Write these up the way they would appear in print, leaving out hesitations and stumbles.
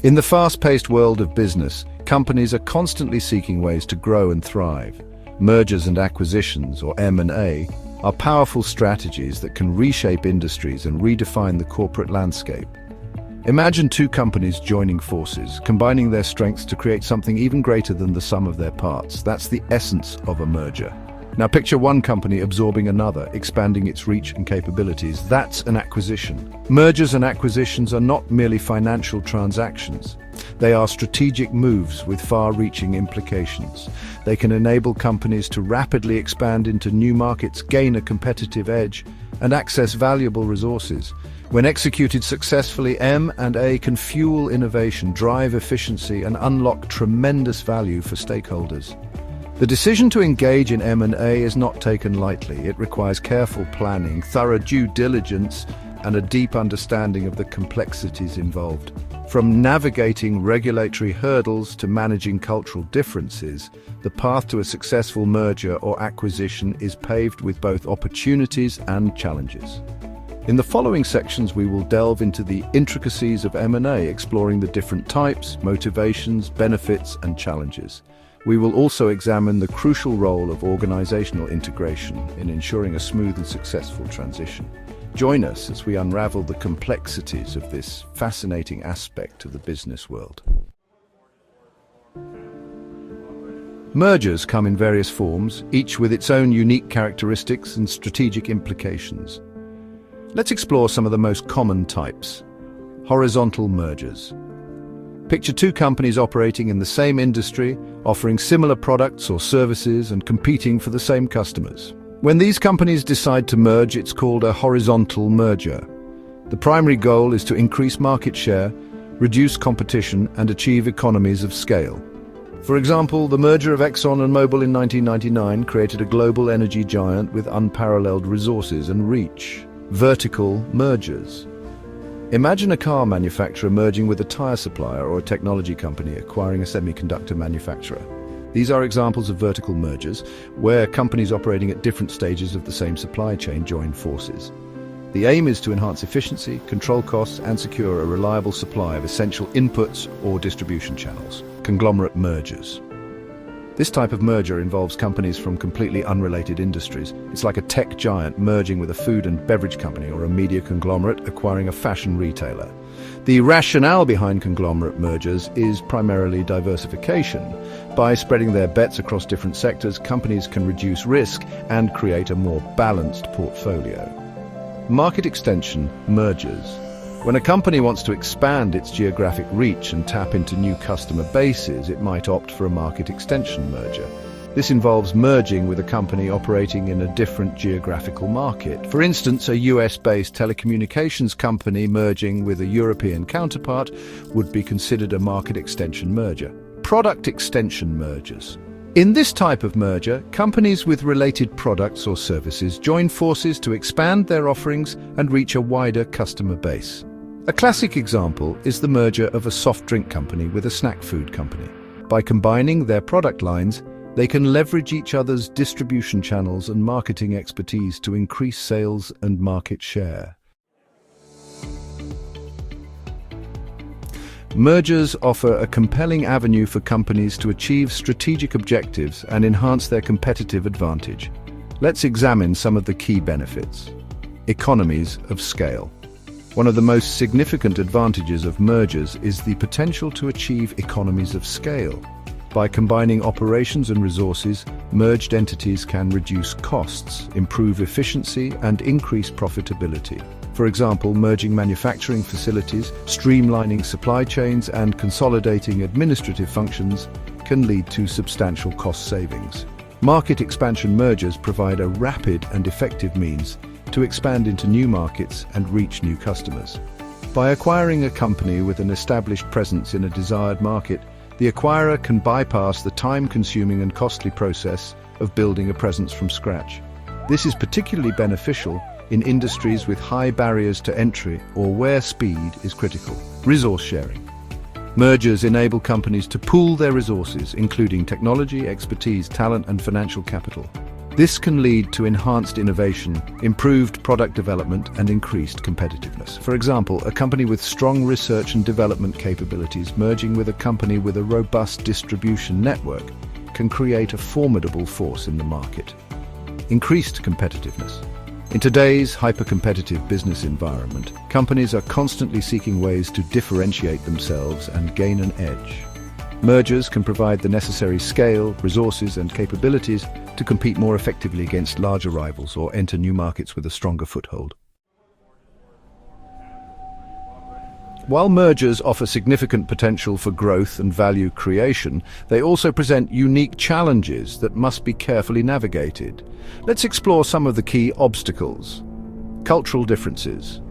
In the fast-paced world of business, companies are constantly seeking ways to grow and thrive. Mergers and acquisitions, or M&A, are powerful strategies that can reshape industries and redefine the corporate landscape. Imagine two companies joining forces, combining their strengths to create something even greater than the sum of their parts. That's the essence of a merger. Now picture one company absorbing another, expanding its reach and capabilities. That's an acquisition. Mergers and acquisitions are not merely financial transactions. They are strategic moves with far-reaching implications. They can enable companies to rapidly expand into new markets, gain a competitive edge, and access valuable resources. When executed successfully, M&A can fuel innovation, drive efficiency, and unlock tremendous value for stakeholders. The decision to engage in M&A is not taken lightly. It requires careful planning, thorough due diligence, and a deep understanding of the complexities involved. From navigating regulatory hurdles to managing cultural differences, the path to a successful merger or acquisition is paved with both opportunities and challenges. In the following sections, we will delve into the intricacies of M&A, exploring the different types, motivations, benefits, and challenges. We will also examine the crucial role of organizational integration in ensuring a smooth and successful transition. Join us as we unravel the complexities of this fascinating aspect of the business world. Mergers come in various forms, each with its own unique characteristics and strategic implications. Let's explore some of the most common types. Horizontal mergers. Picture two companies operating in the same industry, offering similar products or services and competing for the same customers. When these companies decide to merge, it's called a horizontal merger. The primary goal is to increase market share, reduce competition, and achieve economies of scale. For example, the merger of Exxon and Mobil in 1999 created a global energy giant with unparalleled resources and reach. Vertical mergers. Imagine a car manufacturer merging with a tire supplier or a technology company acquiring a semiconductor manufacturer. These are examples of vertical mergers, where companies operating at different stages of the same supply chain join forces. The aim is to enhance efficiency, control costs, and secure a reliable supply of essential inputs or distribution channels. Conglomerate mergers. This type of merger involves companies from completely unrelated industries. It's like a tech giant merging with a food and beverage company or a media conglomerate acquiring a fashion retailer. The rationale behind conglomerate mergers is primarily diversification. By spreading their bets across different sectors, companies can reduce risk and create a more balanced portfolio. Market extension mergers. When a company wants to expand its geographic reach and tap into new customer bases, it might opt for a market extension merger. This involves merging with a company operating in a different geographical market. For instance, a US-based telecommunications company merging with a European counterpart would be considered a market extension merger. Product extension mergers. In this type of merger, companies with related products or services join forces to expand their offerings and reach a wider customer base. A classic example is the merger of a soft drink company with a snack food company. By combining their product lines, they can leverage each other's distribution channels and marketing expertise to increase sales and market share. Mergers offer a compelling avenue for companies to achieve strategic objectives and enhance their competitive advantage. Let's examine some of the key benefits. Economies of scale. One of the most significant advantages of mergers is the potential to achieve economies of scale. By combining operations and resources, merged entities can reduce costs, improve efficiency, and increase profitability. For example, merging manufacturing facilities, streamlining supply chains, and consolidating administrative functions can lead to substantial cost savings. Market expansion mergers provide a rapid and effective means to expand into new markets and reach new customers. By acquiring a company with an established presence in a desired market, the acquirer can bypass the time-consuming and costly process of building a presence from scratch. This is particularly beneficial in industries with high barriers to entry or where speed is critical. Resource sharing. Mergers enable companies to pool their resources, including technology, expertise, talent, and financial capital. This can lead to enhanced innovation, improved product development, and increased competitiveness. For example, a company with strong research and development capabilities merging with a company with a robust distribution network can create a formidable force in the market. Increased competitiveness. In today's hyper-competitive business environment, companies are constantly seeking ways to differentiate themselves and gain an edge. Mergers can provide the necessary scale, resources, and capabilities to compete more effectively against larger rivals or enter new markets with a stronger foothold. While mergers offer significant potential for growth and value creation, they also present unique challenges that must be carefully navigated. Let's explore some of the key obstacles. Cultural differences.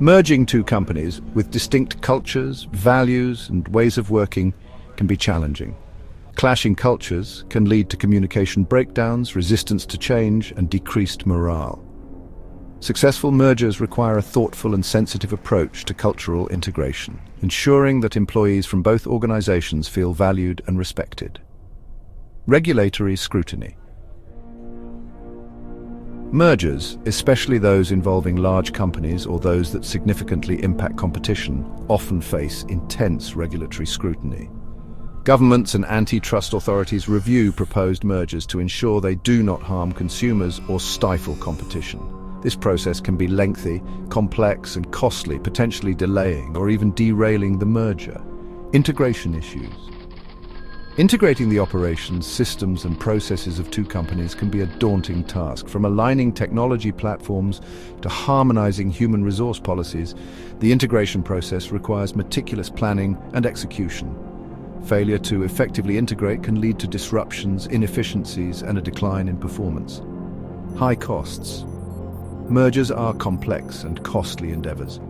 Merging two companies with distinct cultures, values, and ways of working can be challenging. Clashing cultures can lead to communication breakdowns, resistance to change, and decreased morale. Successful mergers require a thoughtful and sensitive approach to cultural integration, ensuring that employees from both organizations feel valued and respected. Regulatory scrutiny. Mergers, especially those involving large companies or those that significantly impact competition, often face intense regulatory scrutiny. Governments and antitrust authorities review proposed mergers to ensure they do not harm consumers or stifle competition. This process can be lengthy, complex, and costly, potentially delaying or even derailing the merger. Integration issues. Integrating the operations, systems, and processes of two companies can be a daunting task. From aligning technology platforms to harmonizing human resource policies, the integration process requires meticulous planning and execution. Failure to effectively integrate can lead to disruptions, inefficiencies, and a decline in performance. High costs. Mergers are complex and costly endeavors.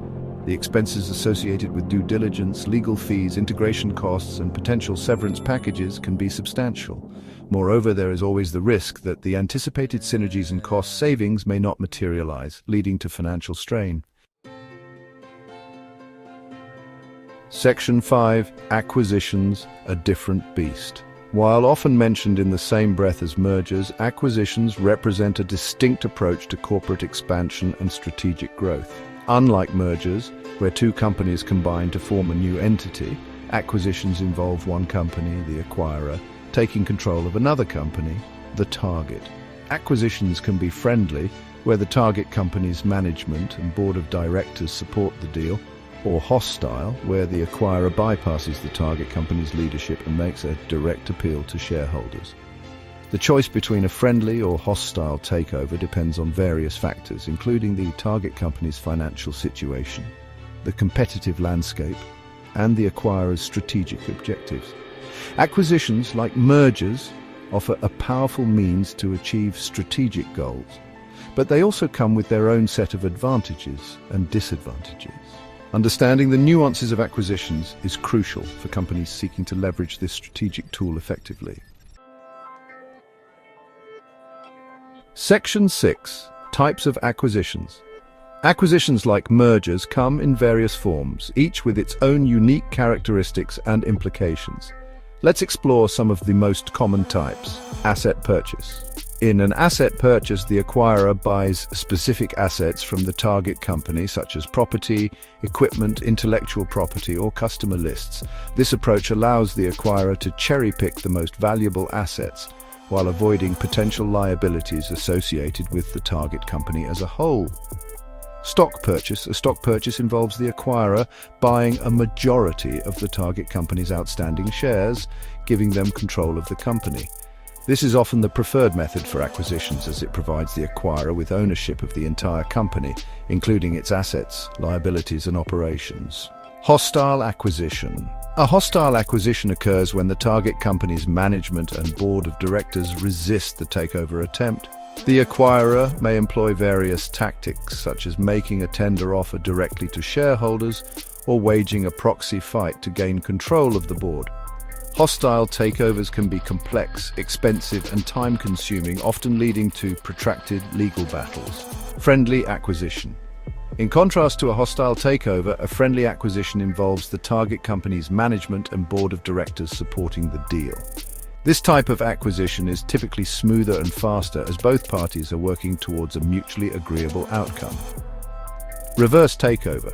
The expenses associated with due diligence, legal fees, integration costs, and potential severance packages can be substantial. Moreover, there is always the risk that the anticipated synergies and cost savings may not materialize, leading to financial strain. Section 5. Acquisitions, a different beast. While often mentioned in the same breath as mergers, acquisitions represent a distinct approach to corporate expansion and strategic growth. Unlike mergers, where two companies combine to form a new entity, acquisitions involve one company, the acquirer, taking control of another company, the target. Acquisitions can be friendly, where the target company's management and board of directors support the deal, or hostile, where the acquirer bypasses the target company's leadership and makes a direct appeal to shareholders. The choice between a friendly or hostile takeover depends on various factors, including the target company's financial situation, the competitive landscape, and the acquirer's strategic objectives. Acquisitions, like mergers, offer a powerful means to achieve strategic goals, but they also come with their own set of advantages and disadvantages. Understanding the nuances of acquisitions is crucial for companies seeking to leverage this strategic tool effectively. Section 6. Types of acquisitions. Acquisitions like mergers come in various forms, each with its own unique characteristics and implications. Let's explore some of the most common types. Asset purchase. In an asset purchase, the acquirer buys specific assets from the target company, such as property, equipment, intellectual property, or customer lists. This approach allows the acquirer to cherry-pick the most valuable assets, while avoiding potential liabilities associated with the target company as a whole. Stock purchase. A stock purchase involves the acquirer buying a majority of the target company's outstanding shares, giving them control of the company. This is often the preferred method for acquisitions, as it provides the acquirer with ownership of the entire company, including its assets, liabilities, and operations. Hostile acquisition. A hostile acquisition occurs when the target company's management and board of directors resist the takeover attempt. The acquirer may employ various tactics, such as making a tender offer directly to shareholders or waging a proxy fight to gain control of the board. Hostile takeovers can be complex, expensive, and time-consuming, often leading to protracted legal battles. Friendly acquisition. In contrast to a hostile takeover, a friendly acquisition involves the target company's management and board of directors supporting the deal. This type of acquisition is typically smoother and faster as both parties are working towards a mutually agreeable outcome. Reverse takeover.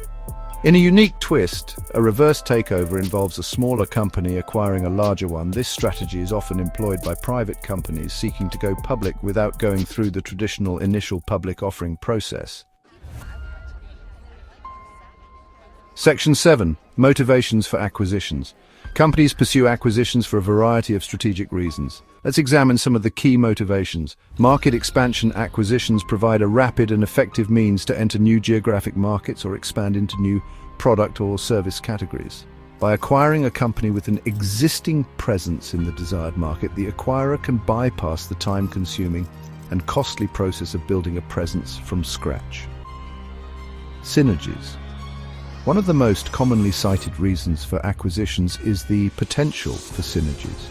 In a unique twist, a reverse takeover involves a smaller company acquiring a larger one. This strategy is often employed by private companies seeking to go public without going through the traditional initial public offering process. Section 7. Motivations for acquisitions. Companies pursue acquisitions for a variety of strategic reasons. Let's examine some of the key motivations. Market expansion. Acquisitions provide a rapid and effective means to enter new geographic markets or expand into new product or service categories. By acquiring a company with an existing presence in the desired market, the acquirer can bypass the time-consuming and costly process of building a presence from scratch. Synergies. One of the most commonly cited reasons for acquisitions is the potential for synergies.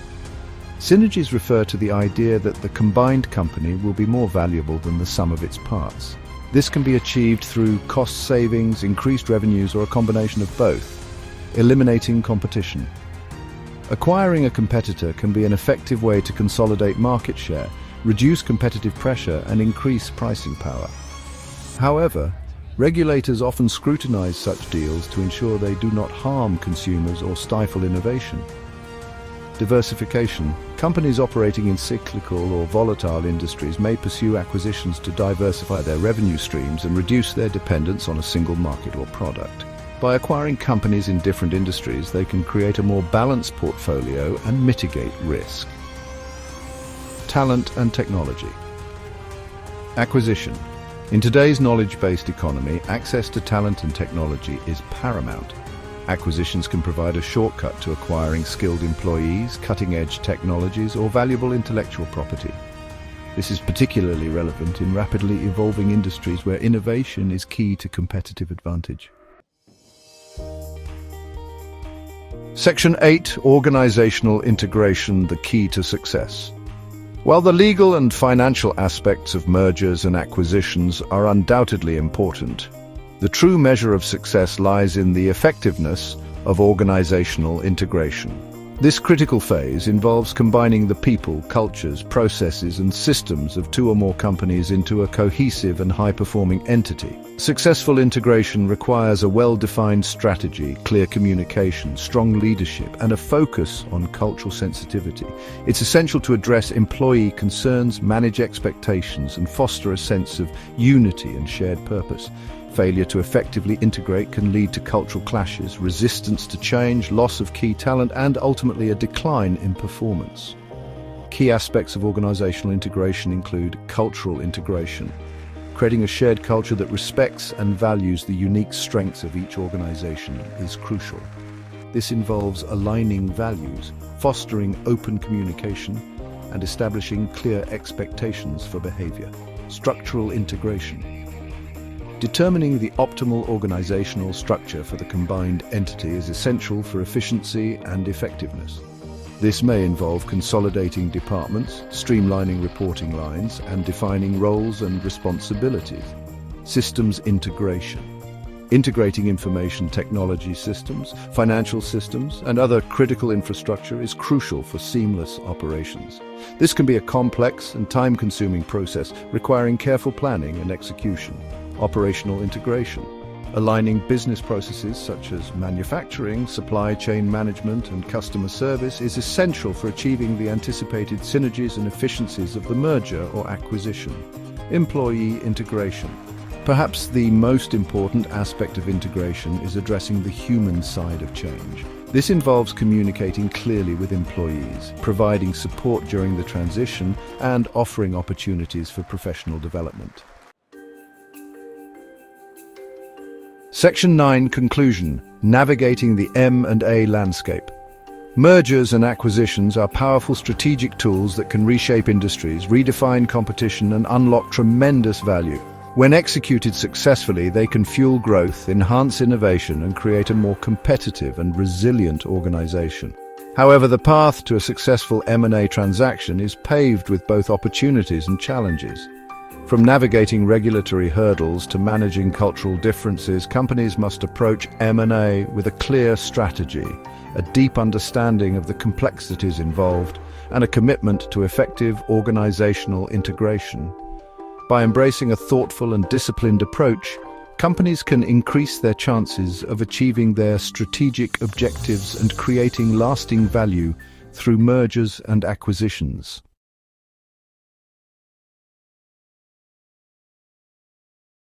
Synergies refer to the idea that the combined company will be more valuable than the sum of its parts. This can be achieved through cost savings, increased revenues, or a combination of both, eliminating competition. Acquiring a competitor can be an effective way to consolidate market share, reduce competitive pressure, and increase pricing power. However, regulators often scrutinize such deals to ensure they do not harm consumers or stifle innovation. Diversification. Companies operating in cyclical or volatile industries may pursue acquisitions to diversify their revenue streams and reduce their dependence on a single market or product. By acquiring companies in different industries, they can create a more balanced portfolio and mitigate risk. Talent and technology. Acquisition. In today's knowledge-based economy, access to talent and technology is paramount. Acquisitions can provide a shortcut to acquiring skilled employees, cutting-edge technologies, or valuable intellectual property. This is particularly relevant in rapidly evolving industries where innovation is key to competitive advantage. Section 8. Organizational integration, the key to success. While the legal and financial aspects of mergers and acquisitions are undoubtedly important, the true measure of success lies in the effectiveness of organizational integration. This critical phase involves combining the people, cultures, processes, and systems of two or more companies into a cohesive and high-performing entity. Successful integration requires a well-defined strategy, clear communication, strong leadership, and a focus on cultural sensitivity. It's essential to address employee concerns, manage expectations, and foster a sense of unity and shared purpose. Failure to effectively integrate can lead to cultural clashes, resistance to change, loss of key talent, and ultimately a decline in performance. Key aspects of organizational integration include cultural integration. Creating a shared culture that respects and values the unique strengths of each organization is crucial. This involves aligning values, fostering open communication, and establishing clear expectations for behavior. Structural integration. Determining the optimal organizational structure for the combined entity is essential for efficiency and effectiveness. This may involve consolidating departments, streamlining reporting lines, and defining roles and responsibilities. Systems integration. Integrating information technology systems, financial systems, and other critical infrastructure is crucial for seamless operations. This can be a complex and time-consuming process requiring careful planning and execution. Operational integration. Aligning business processes such as manufacturing, supply chain management, and customer service is essential for achieving the anticipated synergies and efficiencies of the merger or acquisition. Employee integration. Perhaps the most important aspect of integration is addressing the human side of change. This involves communicating clearly with employees, providing support during the transition, and offering opportunities for professional development. Section 9. Conclusion. Navigating the M&A landscape. Mergers and acquisitions are powerful strategic tools that can reshape industries, redefine competition, and unlock tremendous value. When executed successfully, they can fuel growth, enhance innovation, and create a more competitive and resilient organization. However, the path to a successful M&A transaction is paved with both opportunities and challenges. From navigating regulatory hurdles to managing cultural differences, companies must approach M&A with a clear strategy, a deep understanding of the complexities involved, and a commitment to effective organizational integration. By embracing a thoughtful and disciplined approach, companies can increase their chances of achieving their strategic objectives and creating lasting value through mergers and acquisitions.